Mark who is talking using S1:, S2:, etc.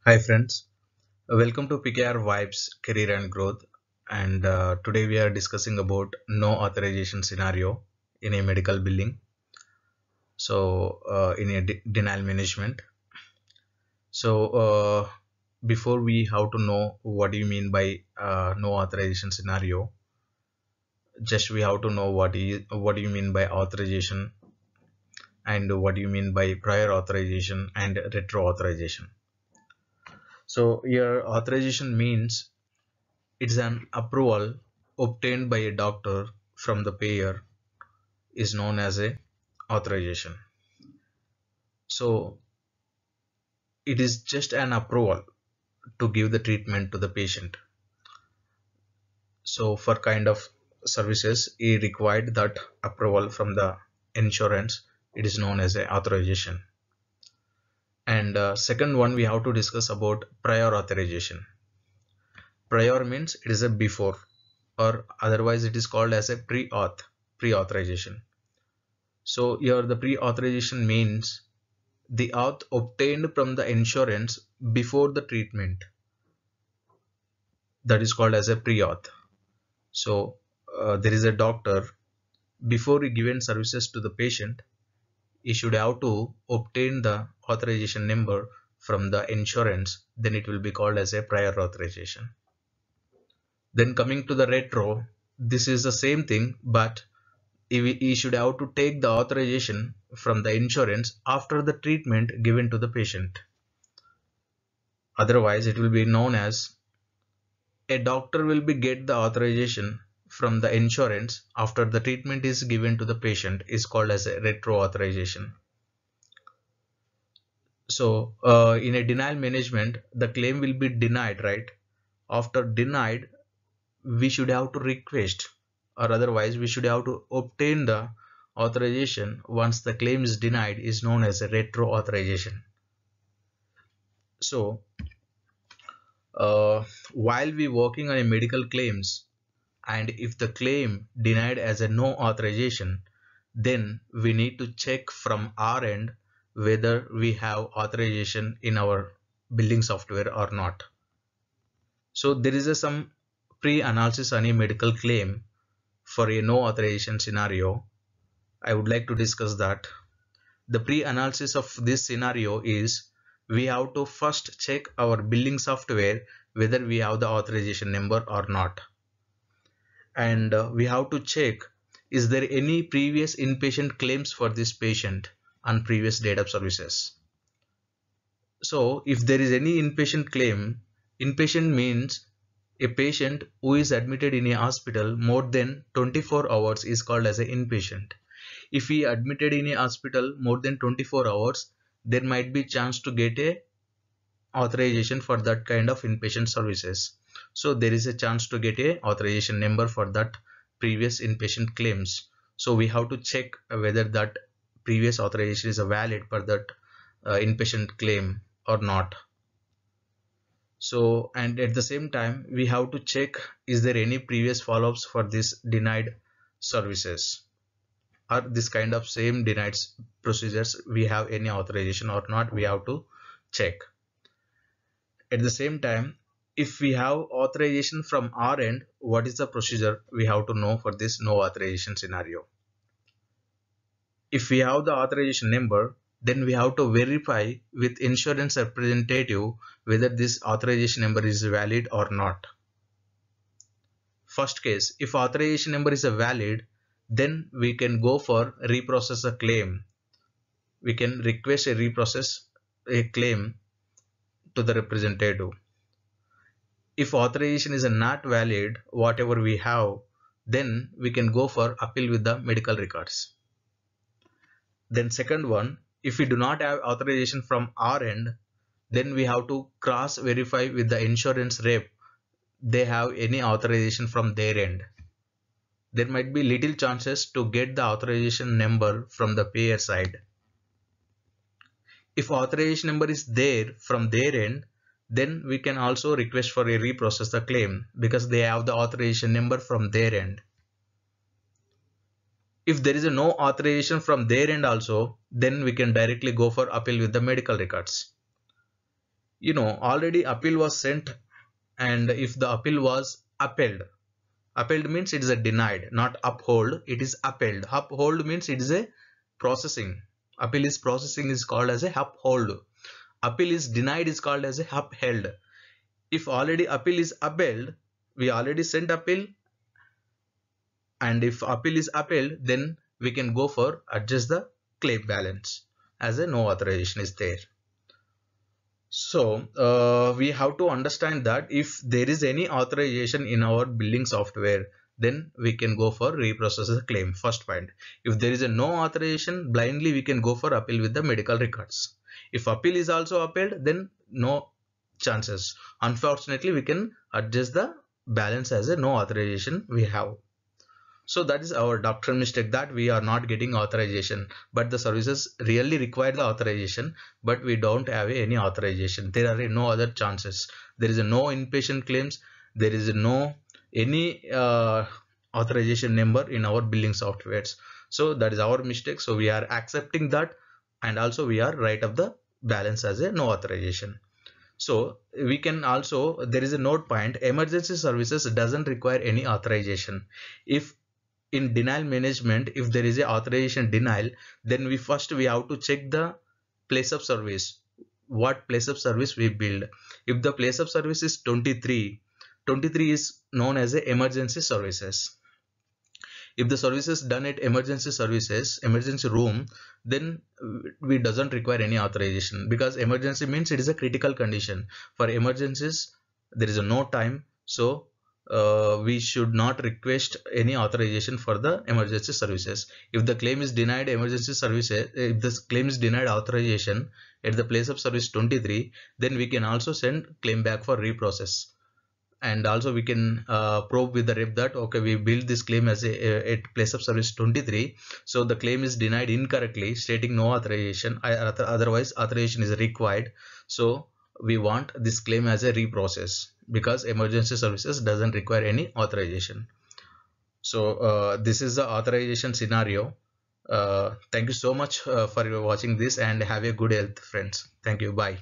S1: Hi friends, welcome to PKR Vibes Career and Growth, and today we are discussing about no authorization scenario in a medical billing. In a denial management. So before we how to know what do you mean by no authorization scenario, just we have to know what do you mean by authorization and what do you mean by prior authorization and retro authorization. So your authorization means it's an approval obtained by a doctor from the payer is known as a authorization. So it is just an approval to give the treatment to the patient. So for kind of services, he required that approval from the insurance. It is known as a authorization. And second one, we have to discuss about prior authorization. Prior means it is a before, or otherwise it is called as a pre-authorization. So here the pre-authorization means the auth obtained from the insurance before the treatment, that is called as a pre-auth. So there is a doctor, before he given services to the patient, he should have to obtain the authorization number from the insurance, then it will be called as a prior authorization. Then coming to the retro, this is the same thing, but he should have to take the authorization from the insurance after the treatment given to the patient. Otherwise, it will be known as a doctor will be get the authorization from the insurance after the treatment is given to the patient is called as a retro authorization. So in a denial management, the claim will be denied, right? After denied, we should have to request, or otherwise we should have to obtain the authorization once the claim is denied is known as a retro authorization. So while we working on a medical claims, and if the claim denied as a no authorization, then we need to check from our end whether we have authorization in our billing software or not. So there is some pre-analysis on a medical claim for a no authorization scenario. I would like to discuss that. The pre-analysis of this scenario is we have to first check our billing software whether we have the authorization number or not. And we have to check, is there any previous inpatient claims for this patient on previous date of services. So if there is any inpatient claim, inpatient means a patient who is admitted in a hospital more than 24 hours is called as an inpatient. If he admitted in a hospital more than 24 hours, there might be chance to get a authorization for that kind of inpatient services. So there is a chance to get a authorization number for that previous inpatient claims. So we have to check whether that previous authorization is valid for that inpatient claim or not. So, and at the same time we have to check, is there any previous follow-ups for this denied services, or this kind of same denied procedures we have any authorization or not, we have to check. At the same time, if we have authorization from our end, what is the procedure we have to know for this no authorization scenario. If we have the authorization number, then we have to verify with insurance representative whether this authorization number is valid or not. First case, if authorization number is valid, then we can go for reprocess a claim. We can request a reprocess a claim to the representative. If authorization is not valid, whatever we have, then we can go for appeal with the medical records. Then second one, if we do not have authorization from our end, then we have to cross verify with the insurance rep they have any authorization from their end. There might be little chances to get the authorization number from the payer side. If authorization number is there from their end, then we can also request for a reprocess the claim because they have the authorization number from their end. If there is a no authorization from their end also, then we can directly go for appeal with the medical records. already appeal was sent, and if the appeal was upheld means it is a denied, not uphold, it is upheld. Uphold means it is a processing. Appeal is processing is called as a uphold. Appeal is denied is called as a upheld. If already appeal is upheld, we already sent appeal, and if appeal is upheld, then we can go for adjust the claim balance as a no authorization is there. So we have to understand that if there is any authorization in our billing software, then we can go for reprocess the claim. First point. If there is a no authorization, blindly we can go for appeal with the medical records. If appeal is also upheld, then no chances. Unfortunately, we can adjust the balance as a no authorization we have. So that is our doctoral mistake, that we are not getting authorization, but the services really require the authorization, but we don't have any authorization. There are no other chances. There is no inpatient claims. There is no any authorization number in our billing softwares. So that is our mistake. So we are accepting that, and also we are write up the balance as a no authorization. So we can also, there is a note point, emergency services doesn't require any authorization. If in denial management, if there is a authorization denial, then we have to check the place of service, what place of service we build. If the place of service is 23 is known as a emergency services. If the service is done at emergency services, emergency room, then we doesn't require any authorization, because emergency means it is a critical condition. For emergencies there is a no time, so we should not request any authorization for the emergency services. If the claim is denied emergency services, if the claim is denied authorization at the place of service 23, then we can also send claim back for reprocess. And also we can probe with the rep that okay, we build this claim as a at place of service 23, so the claim is denied incorrectly, stating no authorization, otherwise authorization is required, so we want this claim as a reprocess, because emergency services doesn't require any authorization. So this is the authorization scenario. Thank you so much for watching this, and have a good health, friends. Thank you. Bye.